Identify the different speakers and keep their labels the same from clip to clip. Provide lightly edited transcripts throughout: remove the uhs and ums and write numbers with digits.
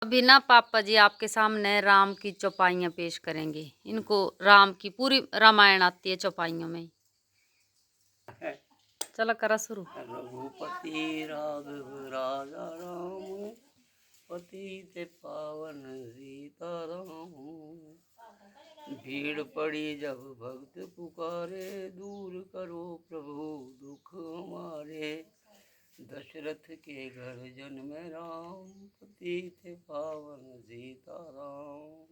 Speaker 1: अभी ना पापा जी आपके सामने राम की चौपाइयाँ पेश करेंगे। इनको राम की पूरी रामायण आती है चौपाइयों में। चलो करा शुरू।
Speaker 2: रघुपति राघव राजा राम, पतित पावन सीताराम। भीड़ पड़ी जब भक्त पुकारे, दूर करो प्रभु दुख हमारे। दशरथ के घर जन्म राम, पतित पावन सीताराम।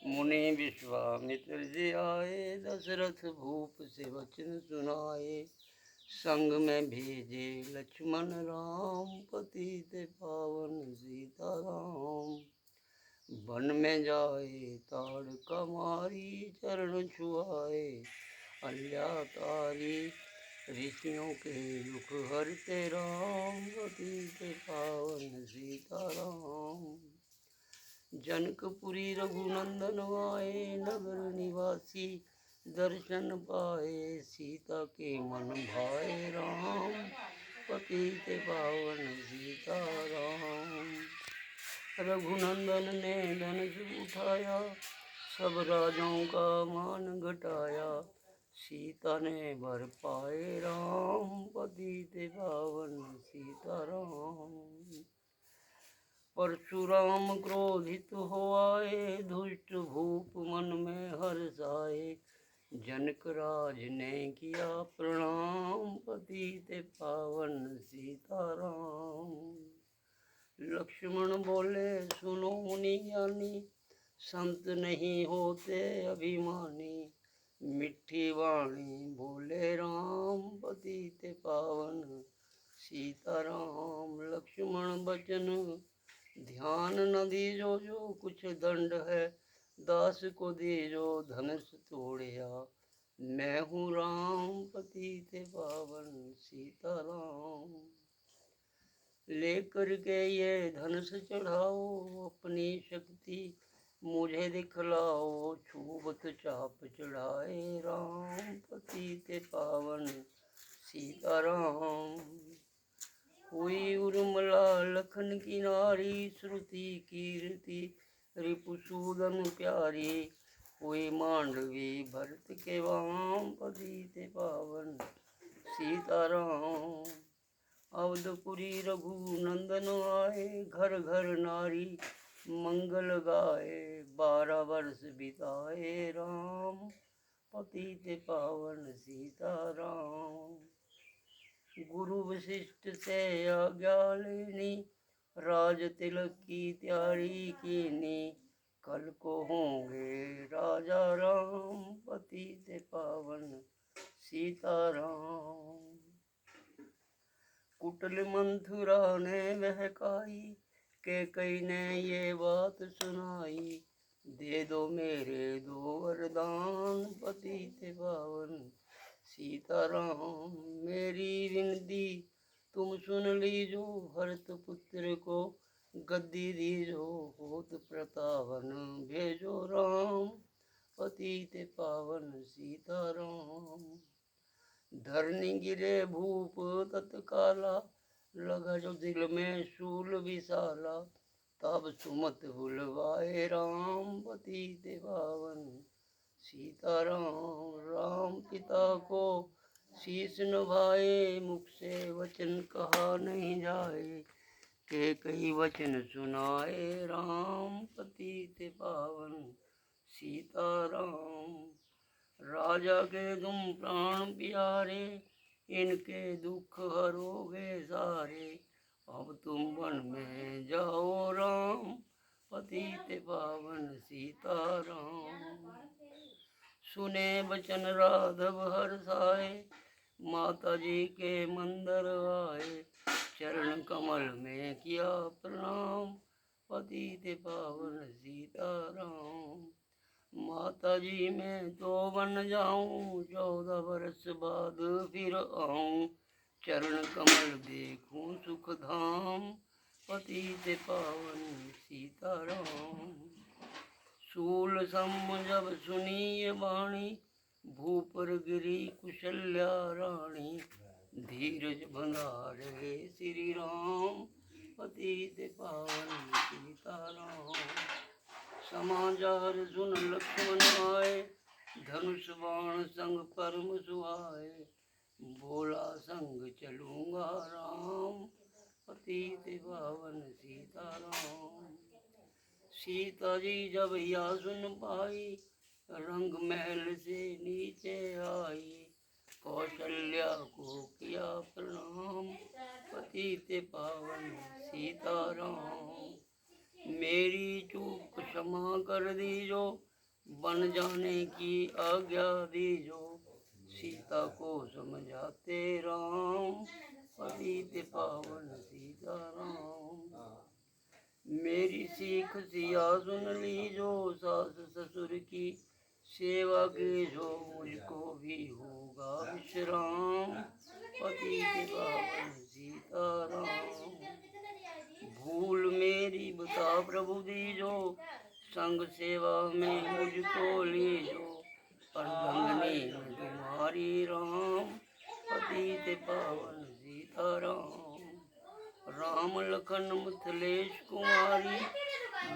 Speaker 2: मुनि विश्वामित्र जी आए, दशरथ भूप से वचन सुनाए। संग में भेजे लक्ष्मण राम, पतित पावन सीताराम। वन में जाए ताड़ कमारी, चरण छुआए अल्या तारी। ऋषियों के दुख हरते राम, पतित पावन सीताराम। जनकपुरी रघुनंदन आए, नगर निवासी दर्शन पाए। सीता के मन भाए राम, पतित पावन सीताराम। रघुनंदन ने धनुष उठाया, सब राजों का मान घटाया। सीता ने वर पाए राम, पतित पावन सीताराम। परशुराम क्रोधित हो आए, दुष्ट भूप मन में हर्ष आए। जनक राज ने किया प्रणाम, पतित पावन सीताराम। लक्ष्मण बोले सुनो मुनि ज्ञानी, संत नहीं होते अभिमानी। मिट्ठी वाणी बोले राम, पतित पावन सीताराम। लक्ष्मण बचन ध्यान न दीजो, जो कुछ दंड है दास को दीजो। धनुष तोड़िया मैं हूँ राम, पतित पावन सीताराम। लेकर के ये धनुष चढ़ाओ, अपनी शक्ति मुझे दिखलाओ। छूबत चाप चढ़ाए राम, पतित पावन सीताराम। हुई उर्मिला लखन की नारी, श्रुति कीर्ति रिपुसूदन प्यारी। हुई मांडवी भरत के वाम, पतित पावन सीताराम। अवधपुरी रघुनंदन आए, घर घर नारी मंगल गाए। 12 वर्ष बिताए राम, पतित पावन सीताराम। गुरु वशिष्ठ से आज्ञा लेनी, राज तिलक की तैयारी कीनी। कल को होंगे राजा राम, पतित पावन सीताराम। कुटिल मंथुरा ने बहकाई, कैकेयी ने ये बात सुनाई। दे दो मेरे 2 वरदान, पतित पावन सीताराम। मेरी विनती तुम सुन लीजो, भरत पुत्र को गद्दी दीजो। होत प्रतापन भेजो राम, पतित पावन सीताराम। धरनी गिरे भूप तत्काला, लगा जो दिल में शूल विशाला। तब सुमत बुलवाए राम, पतित पावन सीताराम। राम पिता को शीश नभाए, मुख से वचन कहा नहीं जाए। कैकेयी वचन सुनाए राम, पतित पावन सीताराम। राजा के तुम प्राण प्यारे, इनके दुख हरोगे सारे। अब तुम वन में जाओ राम, पतित पावन सीताराम। सुने वचन राघव हर्षाए, माता जी के मंदिर आए। चरण कमल में किया प्रणाम, पतित पावन सीताराम। माता जी मैं तो बन जाऊं, 14 वर्ष बाद फिर आऊं। चरण कमल देखूं सुख धाम, पतित पावन सीताराम। शूल सम जब सुनी ये वाणी, भूपर गिरी कुशल्या रानी। धीरज बंधारे श्री राम, पतित पावन सीताराम। समाचार सुन लक्ष्मण आए, धनुष बाण संग परम सुहाए। बोला संग चलूंगा राम, पतित पावन सीताराम। सीता जी जब यह सुन पाई, रंग महल से नीचे आई। कौशल्या को किया प्रणाम, पतित पावन सीताराम। मेरी चूक क्षमा कर दीजो, बन जाने की आज्ञा दीजो। सीता को समझाते राम, पतित पावन सीताराम। मेरी सीख सिया सुन लीजो, सास ससुर की सेवा कीजो। मुझको भी होगा विश्राम, पतित पावन सीताराम। भूल मेरी बता प्रभु दीजो, संग सेवा में मुझको लीजो। अर्धंगनी में तुम्हारी राम, पतित पावन सीताराम। राम लखन मिथिलेश कुमारी,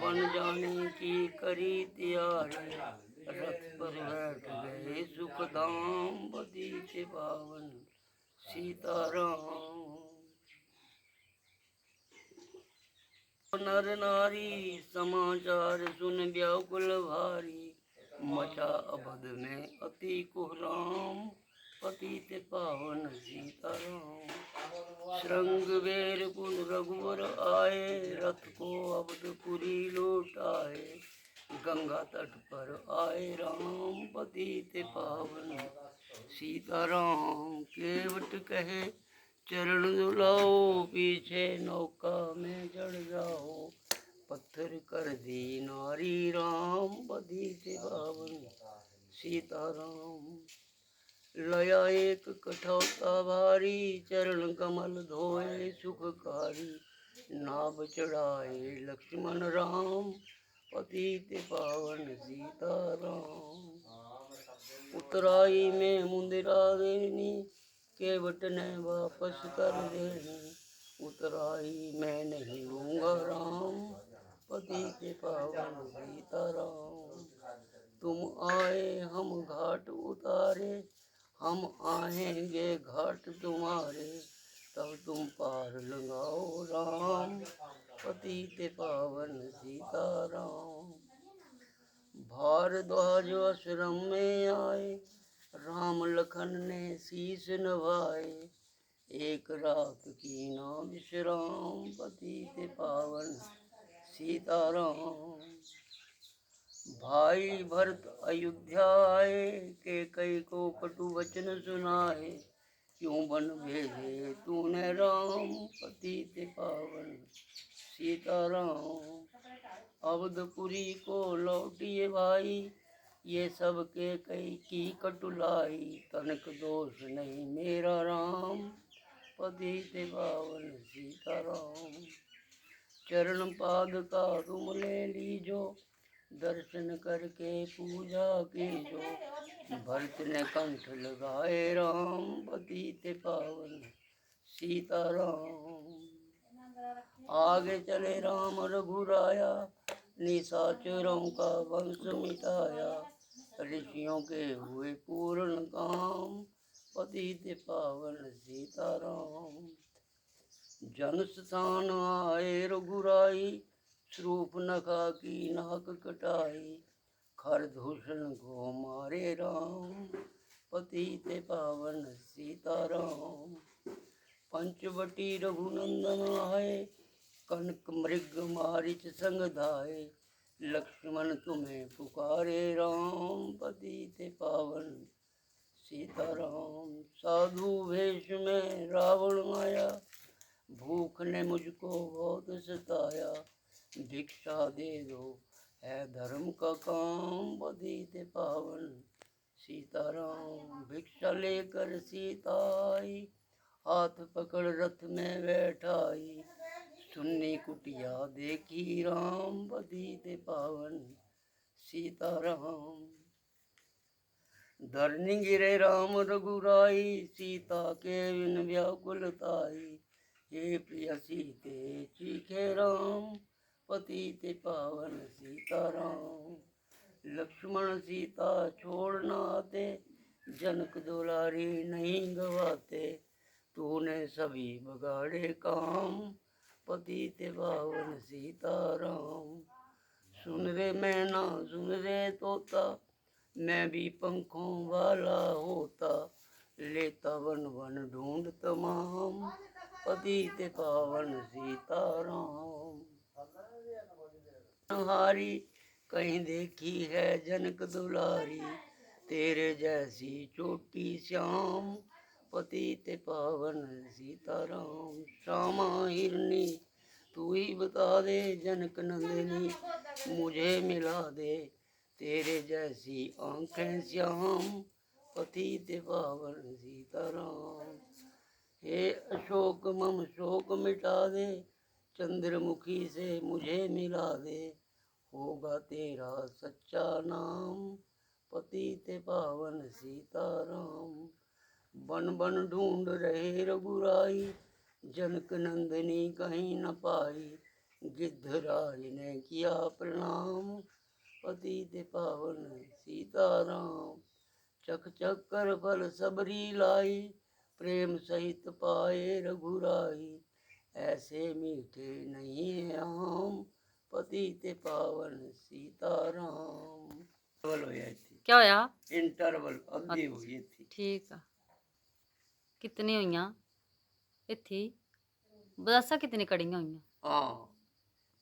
Speaker 2: बन जाने की करी तैयारी। रथ पर बैठ गए सुखधाम, पतित पावन सीताराम। नर नारी समाचार सुन व्याकुल भारी। मचा अवध में अति कुहराम, पतित पावन सीताराम। श्रृंग बेरपुर रघुवर आए, रथ को अवधपुरी लौटाए। गंगा तट पर आए राम, पतित पावन सीताराम। केवट कहे चरण दुलाओ, पीछे नौका में चढ़ जाओ। पत्थर कर दी नारी राम, पतित पावन सीताराम। लया एक कठौता भारी, चरण कमल धोए सुखकारी। नाभ चढ़ाए लक्ष्मण राम, पतित पावन सीताराम। उतराई में मुंदिरा देनी, केवट ने वापस कर देनी। उतराई मैं नहीं लूंगा राम, पतित पावन सीताराम। तुम आए हम घाट उतारे, हम आएंगे घाट तुम्हारे। तब तुम पार लगाओ राम, पतित पावन सीताराम। भारद्वाज आश्रम में आए, राम लखन ने शीश नभाए। एक रात की ना विश्राम, पतित पावन सीताराम। भाई भरत अयोध्या आए, कैकेयी को कटु वचन सुनाए। क्यों बन भेजे तूने राम, पतित पावन सीताराम। अवधपुरी को लौटिए भाई, ये सब कैकेयी की कटुलाई। तनिक दोष नहीं मेरा राम, पतित पावन सीताराम। चरण पाद का तुम ले लीजो, दर्शन करके पूजा कीजो। भरत ने कंठ लगाए राम, पतित पावन सीताराम। आगे चले राम रघुराया, निशाचरों का वंश मिटाया। ऋषियों के हुए पूर्ण काम, पतित पावन सीताराम। जन स्थान आए रघुराई, शूर्पणखा की नाक कटाई। खरदूषण को मारे राम, पतित पावन सीताराम। पंचवटी रघुनंदन आए, कनक मृग मारिच संग धाये। लक्ष्मण तुम्हें पुकारे राम, पतित पावन सीताराम। साधु वेश में रावण आया, भूख ने मुझको बहुत सताया। भिक्षा दे दो है धर्म का काम, पतित पावन सीताराम। भिक्षा लेकर सीता आई, हाथ पकड़ रथ में बैठाई। सुन्नी कुटिया देखी राम, पतित पावन सीताराम। धरनी गिरे राम रघुराई, सीता के बिन व्याकुलताई। हे प्रिय सीते चीखे राम, पतित पावन सीताराम। लक्ष्मण सीता छोड़ना आते, जनक दुलारी नहीं गवाते। तूने सभी बगाड़े काम, पतित पावन सीताराम। सुन रे मैना सुन रे तोता, मैं भी पंखों वाला होता। लेता वन वन ढूंढ तमाम, पतित पावन सीताराम। हारी कहीं देखी है जनक दुलारी, तेरे जैसी चोटी श्याम, पतित पावन सीताराम। श्यामा हिरनी तू ही बता दे, जनक नंदिनी मुझे मिला दे। तेरे जैसी आंखें श्याम, पतित पावन सीताराम। हे अशोक मम शोक मिटा दे, चंद्रमुखी से मुझे मिला दे। होगा तेरा सच्चा नाम, पतित पावन सीताराम। बन बन ढूंढ रहे रघुराई, जनक नंदिनी कहीं न पाई। गिद्धराज ने किया प्रणाम, पतित पावन सीताराम। चक चक कर फल सबरी लाई, प्रेम सहित पाए रघुराई। ऐसे मीठे नहीं है आम, पतित पावन सीताराम। इंटरवल हो थी,
Speaker 1: क्या होया?
Speaker 2: इंटरवल अवधि हुई थी।
Speaker 1: ठीक है। कितनी हुई इत्थी? दसा कितनी कड़ियां हुई?
Speaker 2: हाँ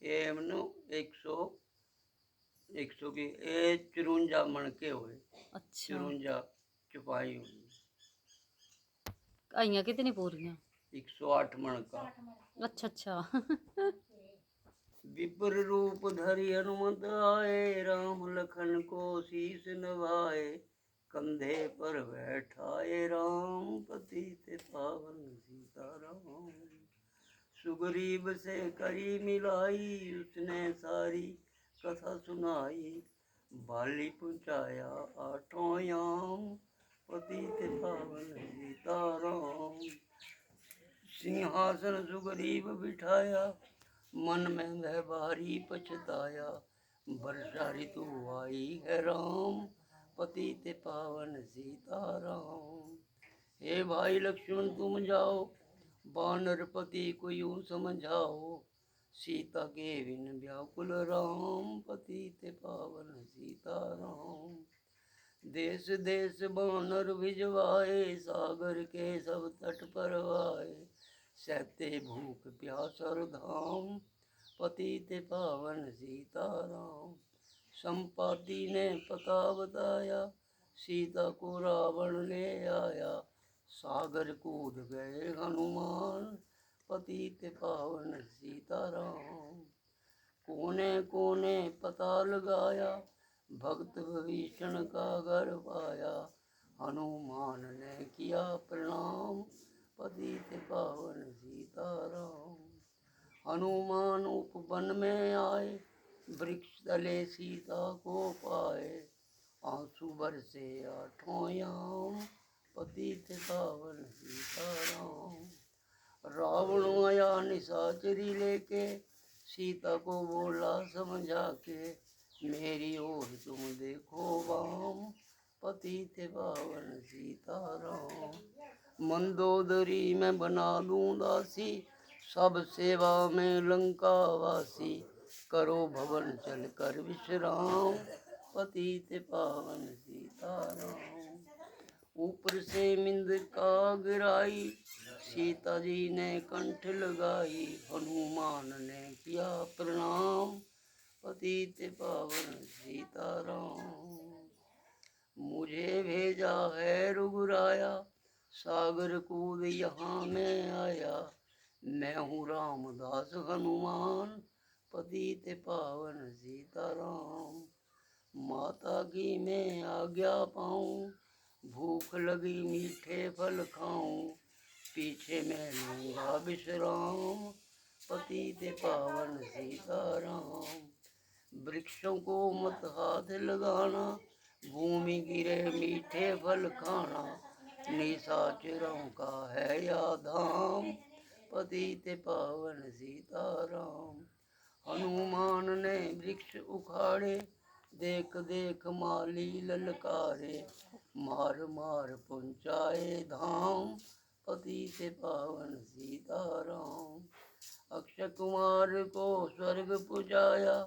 Speaker 2: ये मनो 100 की 54 मन के हुए।
Speaker 1: अच्छा
Speaker 2: 54 चुपाई हुई।
Speaker 1: आइया कितनी पूरियां?
Speaker 2: 108 मन का।
Speaker 1: अच्छा अच्छा।
Speaker 2: विप्र रूप धरि हनुमत आए, राम लखन को शीस नवाए। कंधे पर बैठाए राम, पतित पावन सीताराम। सुग्रीव से करी मिलाई, उसने सारी कथा सुनाई। बाली पहुँचाया 8 याम, पतित पावन सीताराम। सिंहासन सुग्रीव बिठाया, मन में वह भारी पछताया। वर्षा ऋतु आई है राम, पतित पावन सीताराम। हे भाई लक्ष्मण तुम जाओ, वानर पति को यूं समझाओ। सीता के बिन व्याकुल राम, पतित पावन सीताराम। देश देश वानर भिजवाए, सागर के सब तट पर आए। सहते भूख प्यास और धाम, पतित पावन सीताराम। संपाति ने पता बताया, सीता को रावण ले आया। सागर कूद गए हनुमान, पतित पावन सीताराम। कोने कोने पता लगाया, भक्त विभीषण का घर पाया। हनुमान ने किया प्रणाम, पतित पावन सीताराम। हनुमान उपवन में आए, वृक्ष तले सीता को पाए। आंसू बरसे 8 याम, पतित पावन सीताराम। रावण आया निशाचरी लेके, सीता को बोला समझा के। मेरी ओर तुम देखो वाम, पतित पावन सीताराम। मंदोदरी में बना लूं दासी, सब सेवा में लंका वासी। करो भवन चल कर विश्राम, पतित पावन सीताराम। ऊपर से मिंद का गिराई, सीता जी ने कंठ लगाई। हनुमान ने किया प्रणाम, पतित पावन सीताराम। मुझे भेजा है रघुराया, सागर कूद यहाँ मैं आया। मैं हूँ रामदास हनुमान, पतित पावन सीताराम। माता की मैं आज्ञा पाऊँ, भूख लगी मीठे फल खाऊं। पीछे मैं लूंगा विश्राम, पतित पावन सीताराम। वृक्षों को मत हाथ लगाना, भूमि गिरे मीठे फल खाना। निशाचरों का है या धाम, पतित पावन सीताराम। हनुमान ने वृक्ष उखाड़े, देख देख माली ललकारे, मार मार पहुँचाए धाम, पतित पावन सीताराम। अक्षय कुमार को स्वर्ग पुजाया,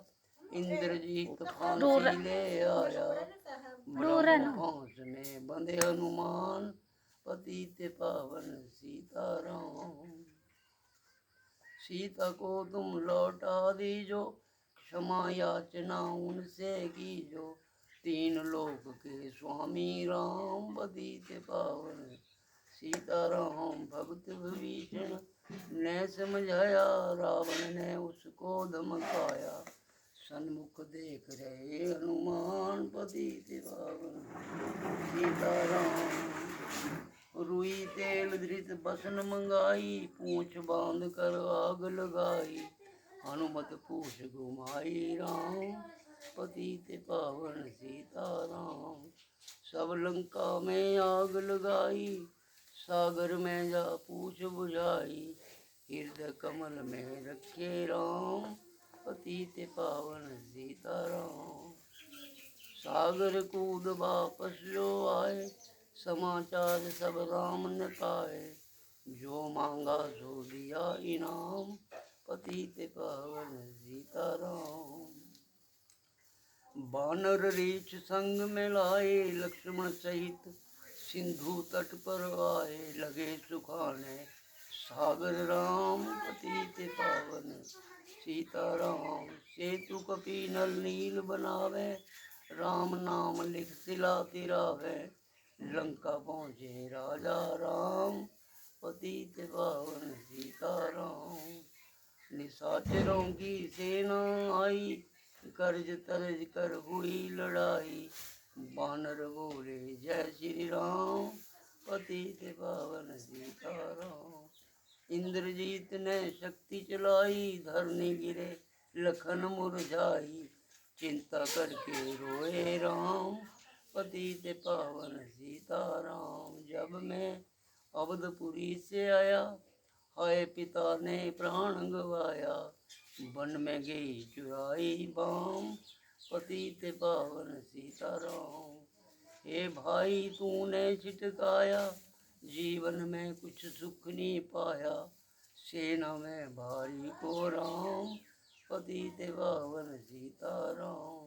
Speaker 2: इंद्रजीत फांसी ले आया, ब्रह्मोस ने बंधे हनुमान, पतित पावन सीताराम। सीता को तुम लौटा दीजो, क्षमा याचना उनसे कीजो, तीन लोक के स्वामी राम, पतित पावन सीताराम। भक्त विभीषण ने समझाया, रावण ने उसको धमकाया, सन्मुख देख रहे हनुमान, पतित पावन सीताराम। रुई तेल धृत बसन मंगाई, पूछ बांध कर आग लगाई, हनुमत पूछ घुमाई राम, पतित पावन सीताराम। सब लंका में आग लगाई, सागर में जा पूछ बुझाई, हृदय कमल में रखे राम, पतित पावन सीताराम। सागर कूद वापस जो आए, समाचार सब राम ने पाए, जो मांगा सो दिया इनाम, पतित पावन सीताराम। बानर रीछ संग में लाए, लक्ष्मण सहित सिंधु तट पर आए, लगे सुखाने सागर राम, पतित पावन सीताराम। सेतु कपि नल नील बनावे, राम नाम लिख सिला तिरावे, लंका पहुँचे राजा राम, पतित पावन सीताराम। निशाचरों की सेना आई, कर्ज तर्ज कर हुई लड़ाई, बानर बोले जय श्री राम, पतित पावन सीताराम। इंद्रजीत ने शक्ति चलाई, धरनी गिरे लखन मुरझाई, चिंता करके रोए राम, पतित पावन सीताराम। जब मैं अवधपुरी से आया, हाय पिता ने प्राण गवाया, वन में गई चुराई बाम, पतित पावन सीताराम। हे भाई तूने छिटकाया, जीवन में कुछ सुख नहीं पाया, सेना में भारी को राम, पतित पावन सीताराम।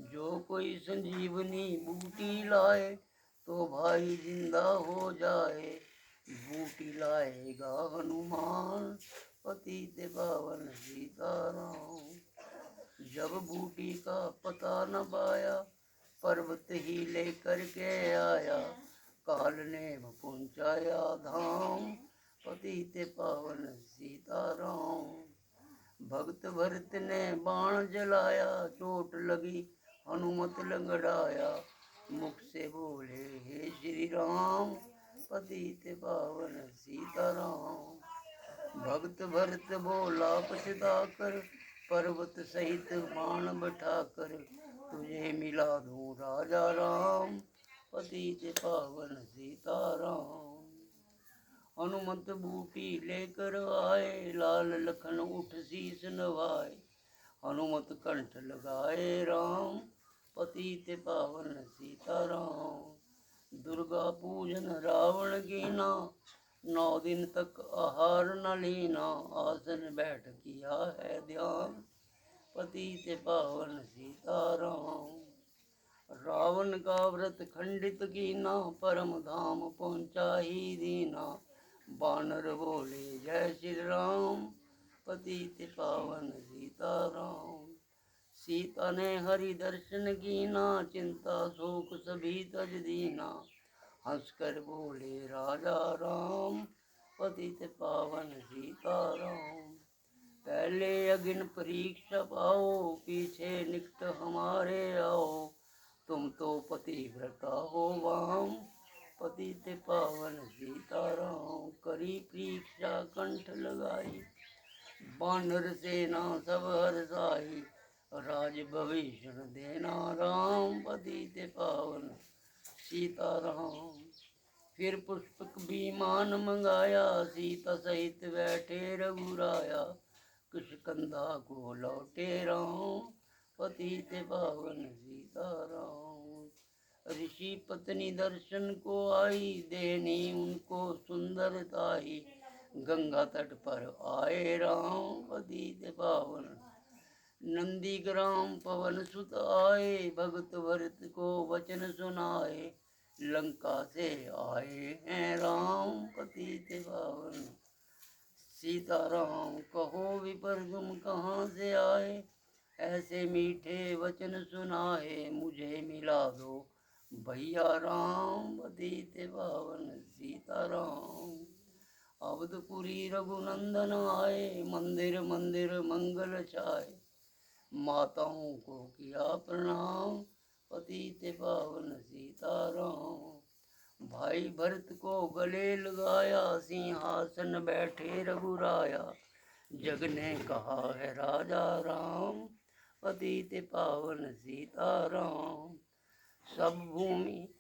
Speaker 2: जो कोई संजीवनी बूटी लाए, तो भाई जिंदा हो जाए, बूटी लाएगा हनुमान, पतित पावन सीताराम। जब बूटी का पता न पाया, पर्वत ही लेकर के आया, काल ने पहुँचाया धाम, पतित पावन सीताराम। भक्त भरत ने बाण जलाया, चोट लगी हनुमत लंगड़ाया, मुख से बोले हे श्री राम, पतित पावन सीताराम। भक्त भरत बोला पछता कर, पर्वत सहित बाण बैठाकर, तुझे मिला दूं राजा राम, पतित पावन सीताराम। हनुमत बूटी लेकर आए, लाल लखन उठ शीस नवाए, हनुमत कंठ लगाए राम, पतित पावन सीताराम। दुर्गा पूजन रावण कीना, 9 दिन तक आहार न लेना, आसन बैठ किया है ध्यान, पतित पावन सीताराम। रावण का व्रत खंडित कीना, परम धाम पहुँचा ही दीना, बानर बोले जय श्री राम, पतित पावन सीताराम। सीता ने हरि दर्शन कीना, चिंता शोक सभी तज दीना, हंसकर बोले राजा राम, पतित पावन सीताराम। पहले अग्नि परीक्षा पाओ, पीछे निकट हमारे आओ, तुम तो पतिव्रता हो वाम, पतित पावन सीताराम। करी परीक्षा कंठ लगाई, बानर सेना सब हर्षाई, राज भविष्ण देना राम, पतित पावन सीताराम। फिर पुष्पक विमान मंगाया, सीता सहित बैठे रघुराया। कुश कंधा को लौटे राम, पतित पावन सीताराम। ऋषि पत्नी दर्शन को आई, देनी उनको सुंदरताई। गंगा तट पर आए राम, पतित पावन। नंदीग्राम पवन सुत आए, भगत भरत को वचन सुनाए। लंका से आए हैं राम, पतित पावन। सीताराम कहो विपर तुम कहाँ से आए, ऐसे मीठे वचन सुनाए। मुझे मिला दो भैया राम, पतित पावन सीताराम। अवधपुरी रघुनंदन आए, मंदिर मंदिर मंगल छाए। माताओं को किया प्रणाम, पतित पावन सीताराम। भाई भरत को गले लगाया, सिंहासन बैठे रघुराया। जग ने कहा है राजा राम, पतित पावन सीताराम। सब भूमि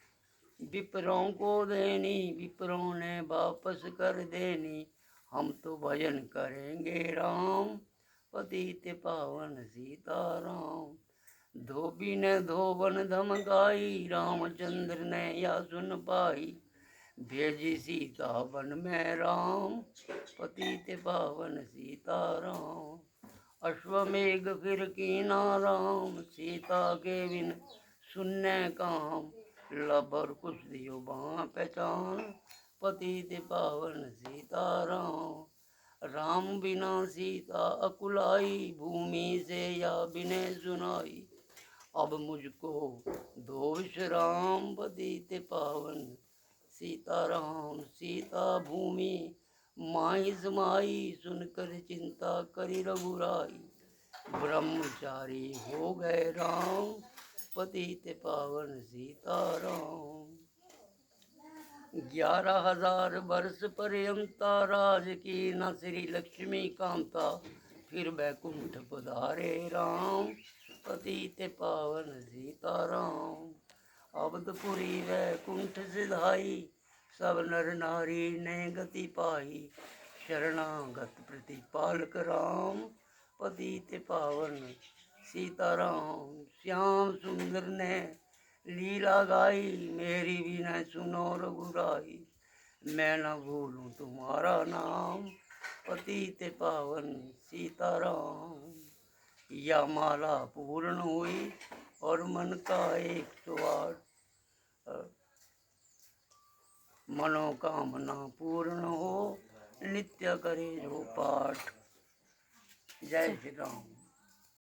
Speaker 2: विप्रों को देनी, विप्रों ने वापस कर देनी। हम तो भजन करेंगे राम, पतित पावन सीताराम। धोबी ने धोबन धमकाई, रामचंद्र ने या सुन पाई। भेजी सीता वन में राम, पतित पावन सीताराम। अश्वमेघ फिर कीना राम, सीता के बिन सुनने काम। लबर कुछ दियो बाँ पहचान, पतित पावन सीताराम। राम बिना सीता अकुलाई, भूमि से या बिने सुनाई। अब मुझको दो विश्राम, पतित पावन सीताराम। सीता भूमि माही समाई, सुनकर चिंता करी रघुराई। ब्रह्मचारी हो गए राम, पतित पावन सीताराम। 11,000 वर्ष पर्यंता राज की न श्री लक्ष्मी कांता। फिर बैकुंठ पधारे राम, पतित पावन सीताराम। अवधपुरी वैकुंठ सिधाई, सब नर नारी ने गति पाई। शरणागत प्रतिपालक राम, पतित पावन सीताराम। श्याम सुंदर ने लीला गाई, मेरी भी न सुनो रघुराई। मैं न भूलूं तुम्हारा नाम, पतित पावन सीताराम। या माला पूर्ण हुई और मन का 108 मनोकामना पूर्ण हो, नित्य करे जो पाठ। जय श्री राम।